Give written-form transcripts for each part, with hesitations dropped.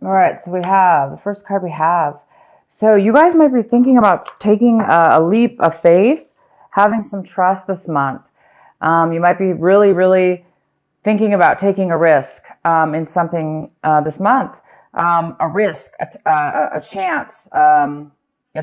All right, so we have the first card we have. So you guys might be thinking about taking a leap of faith, having some trust this month. You might be really, really thinking about taking a risk in something this month. A risk, a chance, a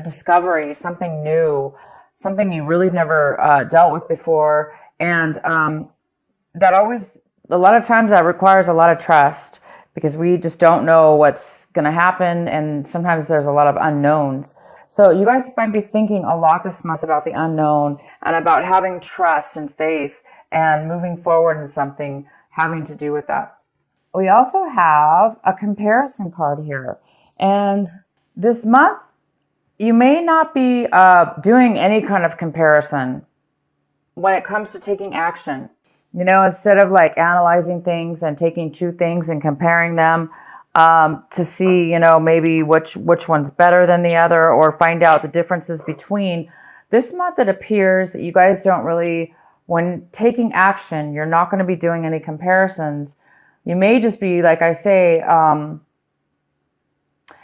discovery, something new, something you really never dealt with before. And that always, a lot of times that requires a lot of trust because we just don't know what's going to happen. And sometimes there's a lot of unknowns. So you guys might be thinking a lot this month about the unknown and about having trust and faith and moving forward in something having to do with that. We also have a comparison card here. And this month, you may not be doing any kind of comparison when it comes to taking action. Instead of like analyzing things and taking two things and comparing them to see, maybe which one's better than the other or find out the differences between. This month it appears that you guys don't really, when taking action, you're not going to be doing any comparisons. You may just be, like I say,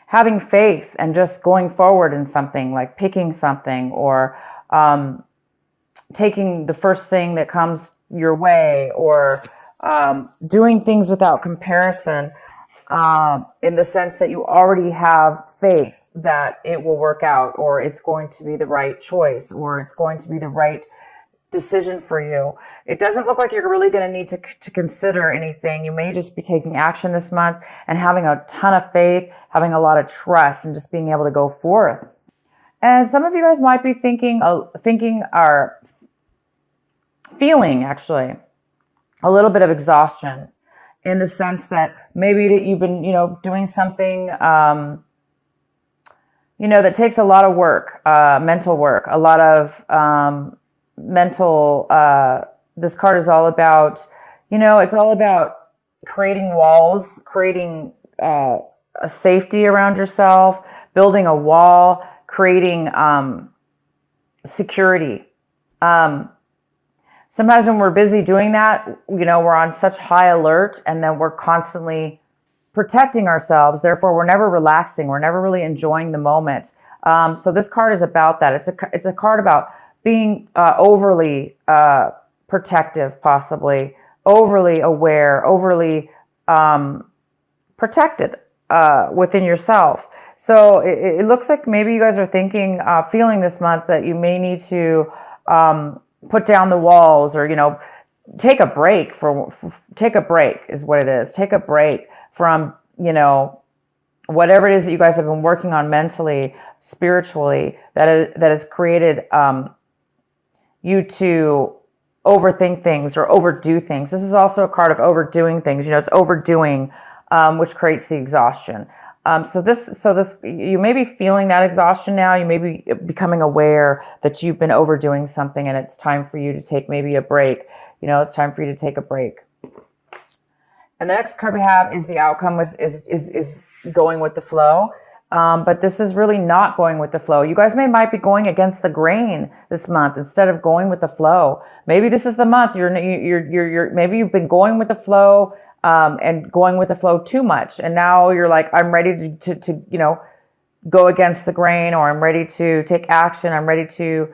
having faith and just going forward in something, like picking something or taking the first thing that comes your way, or doing things without comparison, in the sense that you already have faith that it will work out, or it's going to be the right choice, or it's going to be the right decision for you. It doesn't look like you're really going to need to consider anything. You may just be taking action this month and having a ton of faith, having a lot of trust, and just being able to go forth. And some of you guys might be thinking or feeling actually a little bit of exhaustion, in the sense that maybe that you've been, doing something, that takes a lot of work, mental work, a lot of mental. This card is all about, it's all about creating walls, creating a safety around yourself, building a wall, creating security. Sometimes when we're busy doing that, we're on such high alert, and then we're constantly protecting ourselves. Therefore, we're never relaxing. We're never really enjoying the moment. So this card is about that. It's a card about being overly protective, possibly overly aware, overly protected within yourself. So it looks like maybe you guys are thinking, feeling this month that you may need to put down the walls, or take a break. Take a break is what it is. Take a break from whatever it is that you guys have been working on mentally, spiritually, that has created you to overthink things or overdo things. This is also a card of overdoing things. It's overdoing, which creates the exhaustion. So this, you may be feeling that exhaustion now. You may be becoming aware that you've been overdoing something, and it's time for you to take maybe a break. It's time for you to take a break. And the next card we have is the outcome is going with the flow. But this is really not going with the flow. You guys might be going against the grain this month instead of going with the flow. Maybe this is the month maybe you've been going with the flow, and going with the flow too much, and now you're like, I'm ready to go against the grain, or I'm ready to take action. I'm ready to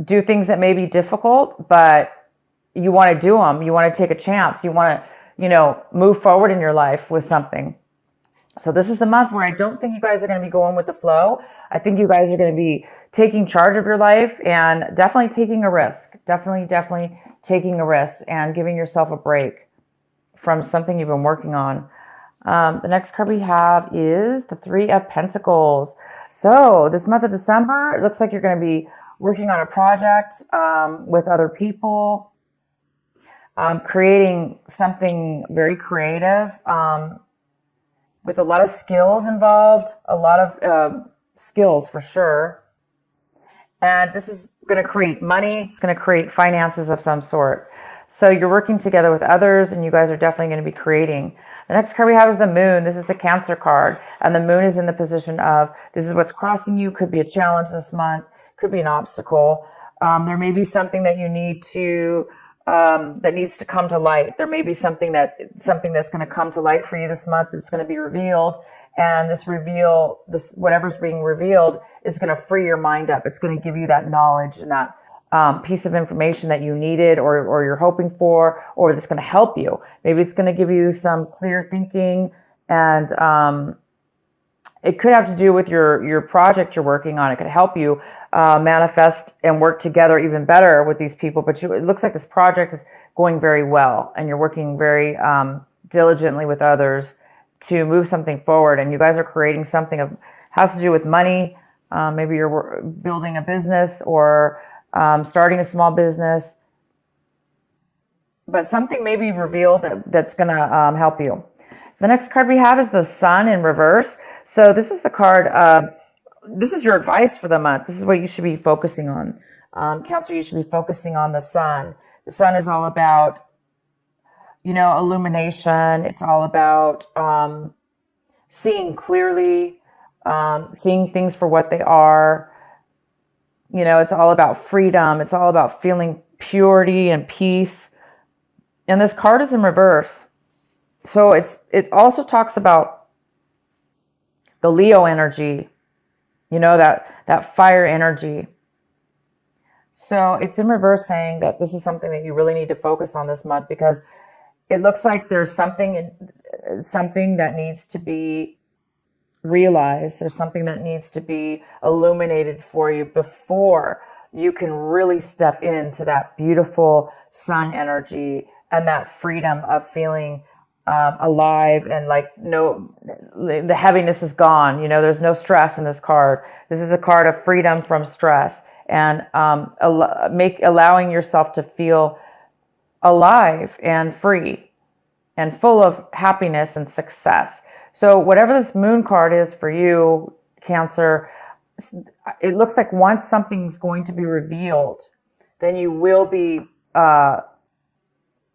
do things that may be difficult, but you want to do them. You want to take a chance. You want to move forward in your life with something. So this is the month where I don't think you guys are going to be going with the flow. I think you guys are going to be taking charge of your life and definitely taking a risk. Definitely taking a risk and giving yourself a break from something you've been working on. The next card we have is the Three of Pentacles. So this month of December, it looks like you're going to be working on a project with other people, creating something very creative, with a lot of skills involved, a lot of skills for sure. And this is going to create money. It's going to create finances of some sort. So you're working together with others, and you guys are definitely going to be creating. The next card we have is the Moon. This is the Cancer card. And the Moon is in the position of, this is what's crossing you. Could be a challenge this month. Could be an obstacle. There may be something that you need to that needs to come to light. There may be something that's going to come to light for you this month that's going to be revealed. And this whatever's being revealed is going to free your mind up. It's going to give you that knowledge and that piece of information that you needed or you're hoping for, or that's going to help you. Maybe it's going to give you some clear thinking, and it could have to do with your project you're working on. It could help you manifest and work together even better with these people. But it looks like this project is going very well, and you're working very diligently with others to move something forward. And you guys are creating something has to do with money. Maybe you're building a business or starting a small business. But something may be revealed that's going to help you. The next card we have is the Sun in reverse. So this is the card, this is your advice for the month. This is what you should be focusing on. Cancer, you should be focusing on the Sun. The Sun is all about, illumination. It's all about seeing clearly, seeing things for what they are. It's all about freedom. It's all about feeling purity and peace. And this card is in reverse. So it also talks about the Leo energy, that fire energy. So it's in reverse, saying that this is something that you really need to focus on this month, because it looks like there's something that needs to be realized. There's something that needs to be illuminated for you before you can really step into that beautiful Sun energy and that freedom of feeling alive, and the heaviness is gone. There's no stress in this card. This is a card of freedom from stress, and allowing yourself to feel alive and free and full of happiness and success. So whatever this Moon card is for you, Cancer, it looks like once something's going to be revealed, then you will be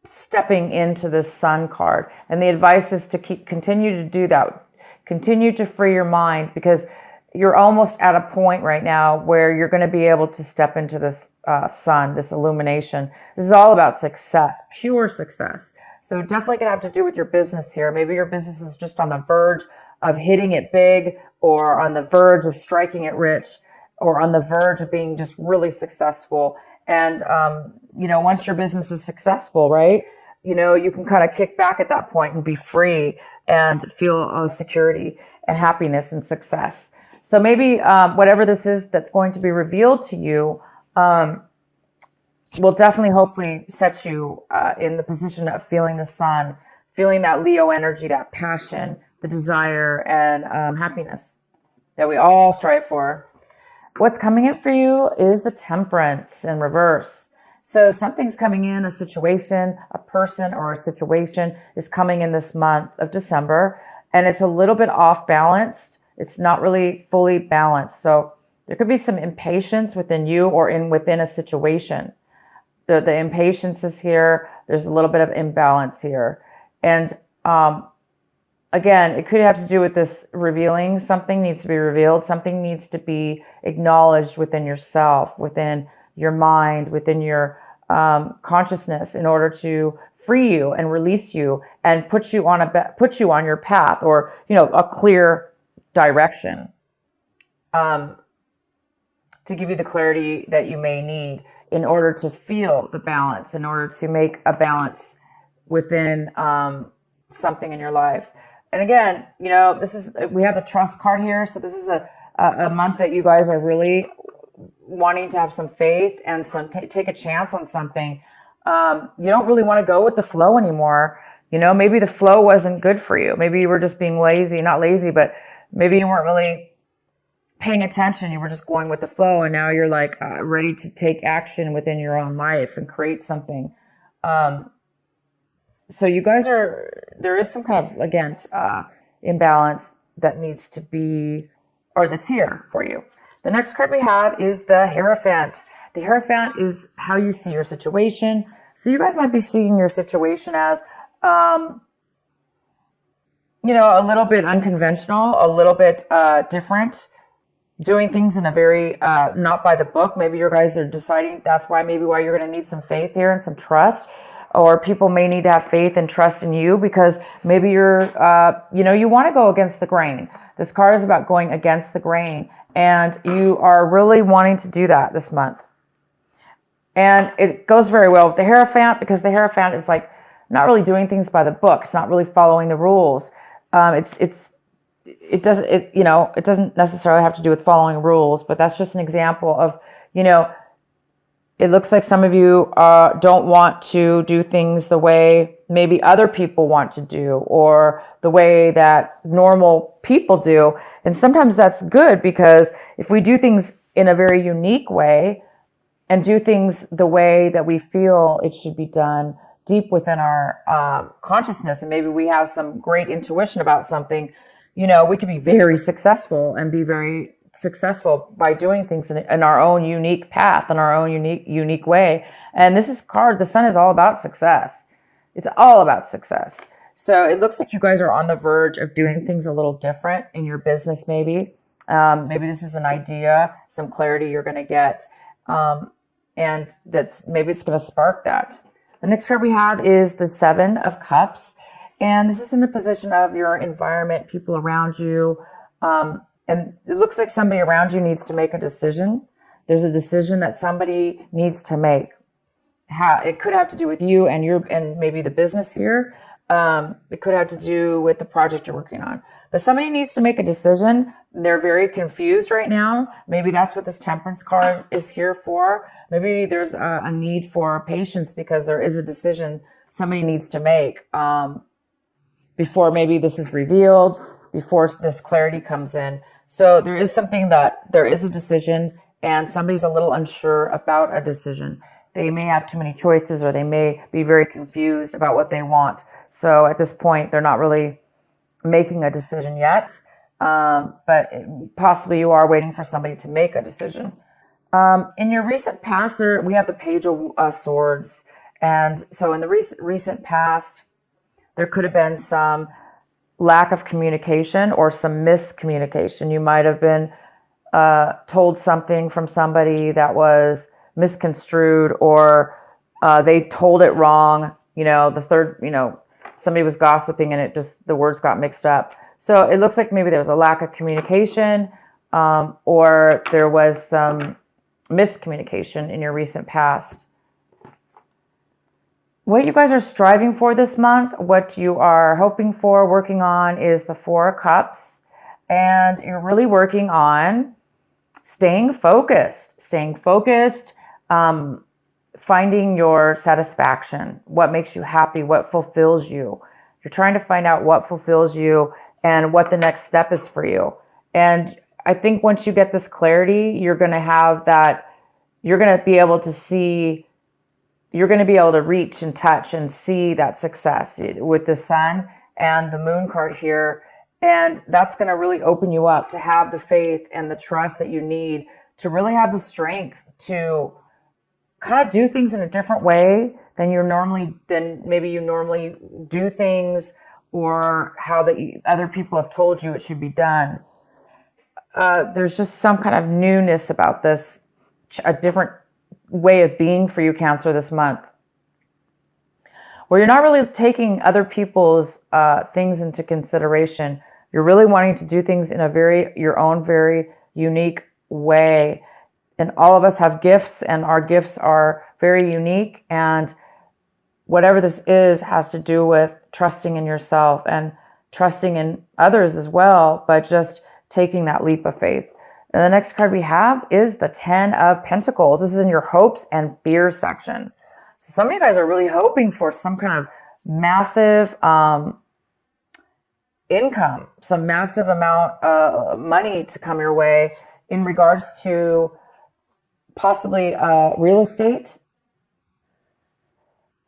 stepping into this Sun card. And the advice is to continue to do that. Continue to free your mind, because you're almost at a point right now where you're going to be able to step into this Sun, this illumination. This is all about success, pure success. So definitely going to have to do with your business here. Maybe your business is just on the verge of hitting it big, or on the verge of striking it rich, or on the verge of being just really successful. And, once your business is successful, right, you can kind of kick back at that point and be free and feel security and happiness and success. So maybe whatever this is that's going to be revealed to you will definitely, hopefully, set you in the position of feeling the Sun, feeling that Leo energy, that passion, the desire, and happiness that we all strive for. What's coming in for you is the Temperance in reverse. So something's coming in, a situation, a person or a situation is coming in this month of December, and it's a little bit off balanced. It's not really fully balanced. So there could be some impatience within you or within a situation. The impatience is here. There's a little bit of imbalance here. And again, it could have to do with this revealing. Something needs to be revealed. Something needs to be acknowledged within yourself, within your mind, within your consciousness, in order to free you and release you and put you on your path, or a clear direction, to give you the clarity that you may need in order to feel the balance, in order to make a balance within something in your life. And again, we have the Trust card here. So this is a month that you guys are really wanting to have some faith and take a chance on something. You don't really want to go with the flow anymore. Maybe the flow wasn't good for you. Maybe you were just being lazy, not lazy, but maybe you weren't really paying attention. You were just going with the flow, and now you're ready to take action within your own life and create something. So you guys there is some kind of, again, imbalance that needs to be, or that's here for you. The next card we have is the Hierophant. The Hierophant is how you see your situation. So you guys might be seeing your situation as, a little bit unconventional, a little bit different. doing things in a very not by the book. Maybe you guys are deciding that's why maybe why you're going to need some faith here and some trust, or people may need to have faith and trust in you because maybe you're you want to go against the grain. This card is about going against the grain, and you are really wanting to do that this month. And it goes very well with the Hierophant because the Hierophant is like not really doing things by the book. It's not really following the rules. It doesn't necessarily have to do with following rules, but that's just an example of, it looks like some of you don't want to do things the way maybe other people want to do or the way that normal people do. And sometimes that's good because if we do things in a very unique way and do things the way that we feel it should be done deep within our consciousness, and maybe we have some great intuition about something, we can be very successful and be very successful by doing things in our own unique path, in our own unique way. And this is card, the Sun is all about success. It's all about success. So it looks like you guys are on the verge of doing things a little different in your business, maybe. Maybe this is an idea, some clarity you're going to get. And maybe it's going to spark that. The next card we have is the Seven of Cups. And this is in the position of your environment, people around you. And it looks like somebody around you needs to make a decision. There's a decision that somebody needs to make. It could have to do with you and maybe the business here. It could have to do with the project you're working on. But somebody needs to make a decision. They're very confused right now. Maybe that's what this Temperance card is here for. Maybe there's a need for patience because there is a decision somebody needs to make before maybe this is revealed, before this clarity comes in. So there is there is a decision and somebody's a little unsure about a decision. They may have too many choices or they may be very confused about what they want. So at this point, they're not really making a decision yet, but possibly you are waiting for somebody to make a decision. In your recent past, we have the Page of Swords. And so in the recent past, there could have been some lack of communication or some miscommunication. You might have been told something from somebody that was misconstrued, or they told it wrong. Somebody was gossiping and the words got mixed up. So it looks like maybe there was a lack of communication, or there was some miscommunication in your recent past. What you guys are striving for this month, what you are hoping for, working on, is the Four of Cups. And you're really working on staying focused, finding your satisfaction, what makes you happy, what fulfills you. You're trying to find out what fulfills you and what the next step is for you. And I think once you get this clarity, you're going to have that, you're going to be able to see, you're going to be able to reach and touch and see that success with the Sun and the Moon card here. And that's going to really open you up to have the faith and the trust that you need to really have the strength to kind of do things in a different way than maybe you normally do things, or how other people have told you it should be done. There's just some kind of newness about this, a different way of being for you, Cancer, this month, where you're not really taking other people's things into consideration. You're really wanting to do things in your own very unique way. And all of us have gifts, and our gifts are very unique. And whatever this is has to do with trusting in yourself and trusting in others as well, but just taking that leap of faith. And the next card we have is the Ten of Pentacles. This is in your hopes and fears section. So some of you guys are really hoping for some kind of massive income, some massive amount of money to come your way in regards to possibly real estate.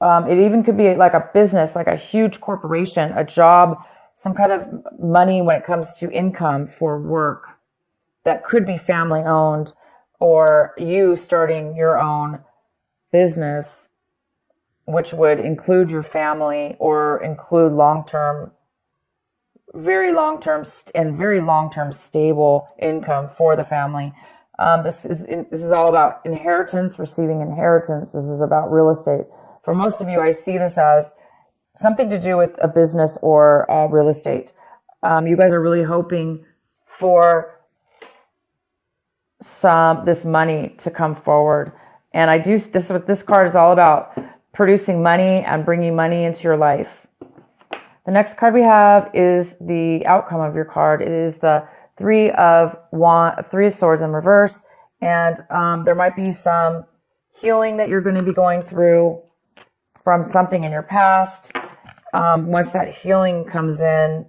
It even could be like a business, like a huge corporation, a job, some kind of money when it comes to income for work that could be family owned, or you starting your own business, which would include your family or include long-term very long-term and very long-term stable income for the family. This is all about inheritance, receiving inheritance. This is about real estate. For most of you, I see this as something to do with a business or real estate. You guys are really hoping for this money to come forward. And what this card is all about, producing money and bringing money into your life. The next card we have is the outcome of your card. It is the Three of Swords in reverse. And there might be some healing that you're going to be going through from something in your past. Once that healing comes in,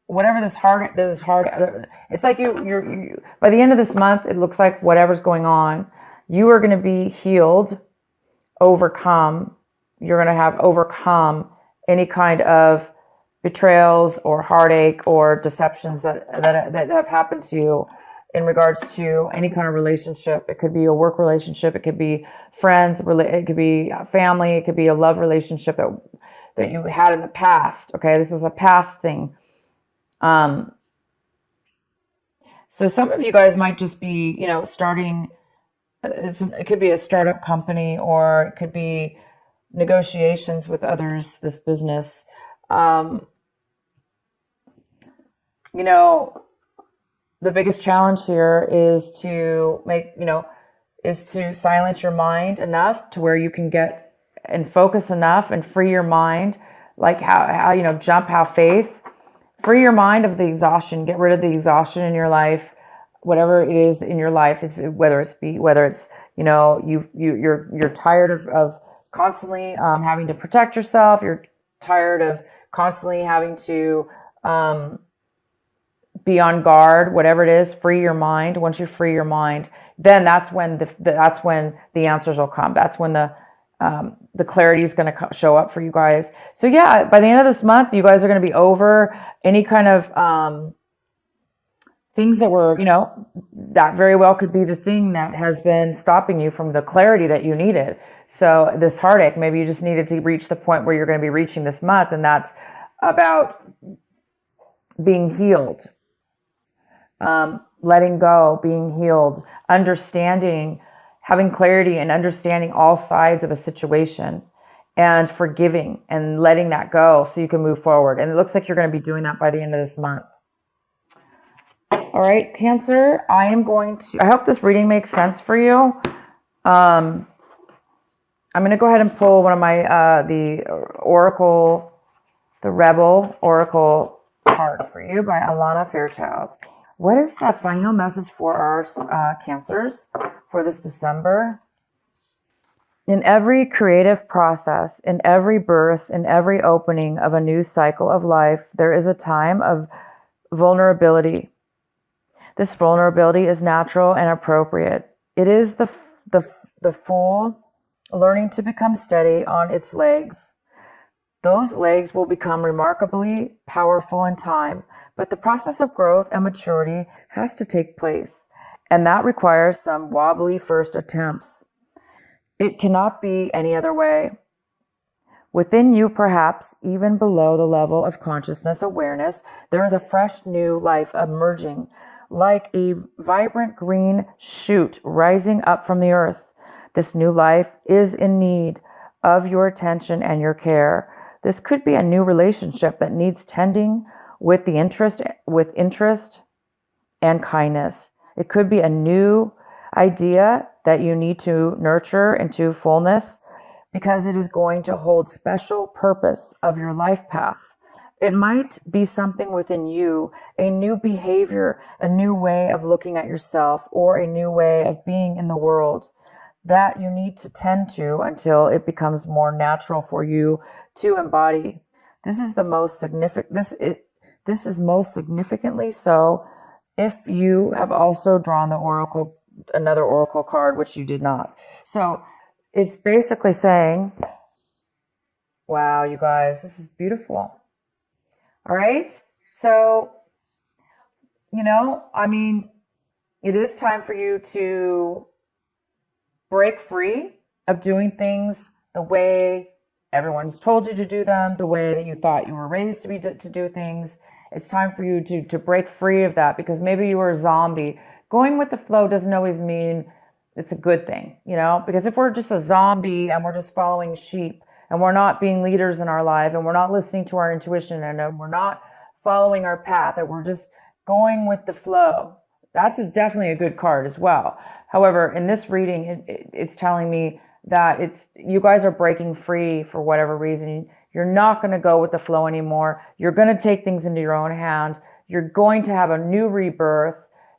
whatever this hard, it's like you by the end of this month, it looks like whatever's going on, you are going to be healed, overcome. You're going to have overcome any kind of betrayals or heartache or deceptions that have happened to you in regards to any kind of relationship. It could be a work relationship. It could be friends. It could be family. It could be a love relationship that you had in the past. Okay, this was a past thing. So some of you guys might just be, starting. It could be a startup company, or it could be negotiations with others. This business. The biggest challenge here is to silence your mind enough to where you can get and focus enough and free your mind, like how have faith, free your mind of the exhaustion, get rid of the exhaustion in your life, whatever it is in your life, whether it's you're tired of constantly having to protect yourself, you're tired of constantly having to be on guard, whatever it is, free your mind. Once you free your mind, then that's when the answers will come. That's when the clarity is going to show up for you guys. So yeah, by the end of this month, you guys are going to be over any kind of things that were, that very well could be the thing that has been stopping you from the clarity that you needed. So this heartache, maybe you just needed to reach the point where you're going to be reaching this month, and that's about being healed. Letting go, being healed, understanding, having clarity and understanding all sides of a situation, and forgiving and letting that go so you can move forward. And it looks like you're going to be doing that by the end of this month. All right, Cancer, I hope this reading makes sense for you. I'm going to go ahead and pull one of my, the Rebel Oracle card for you by Alana Fairchild. What is the final message for our Cancers for this December? In every creative process, in every birth, in every opening of a new cycle of life, there is a time of vulnerability. This vulnerability is natural and appropriate. It is the fool learning to become steady on its legs. Those legs will become remarkably powerful in time, but the process of growth and maturity has to take place, and that requires some wobbly first attempts. It cannot be any other way. Within you, perhaps even below the level of consciousness awareness, there is a fresh new life emerging, like a vibrant green shoot rising up from the earth. This new life is in need of your attention and your care. This could be a new relationship that needs tending with interest and kindness. It could be a new idea that you need to nurture into fullness, because it is going to hold special purpose of your life path. It might be something within you, a new behavior, a new way of looking at yourself, or a new way of being in the world that you need to tend to until it becomes more natural for you to embody. This is the most significant. This is most significantly so if you have also drawn another oracle card, which you did not. So it's basically saying, wow, you guys, this is beautiful. All right. So, it is time for you to break free of doing things the way Everyone's told you to do them the way that you thought you were raised to do things. It's time for you to break free of that, because maybe you were a zombie. Going with the flow doesn't always mean it's a good thing, you know? Because if we're just a zombie and we're just following sheep and we're not being leaders in our life and we're not listening to our intuition and we're not following our path and we're just going with the flow, that's definitely a good card as well. However, in this reading, it's telling me that you guys are breaking free for whatever reason. You're not going to go with the flow anymore. You're going to take things into your own hand. You're going to have a new rebirth.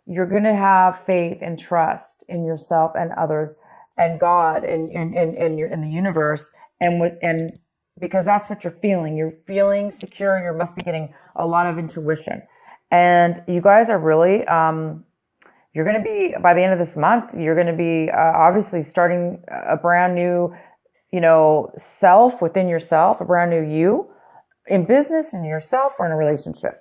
You're going to have faith and trust in yourself and others and God and in the universe, and because that's what you're feeling. You're feeling secure. You must be getting a lot of intuition, and you guys are really you're going to be, by the end of this month, you're going to be obviously starting a brand new, self within yourself, a brand new you in business, in yourself, or in a relationship.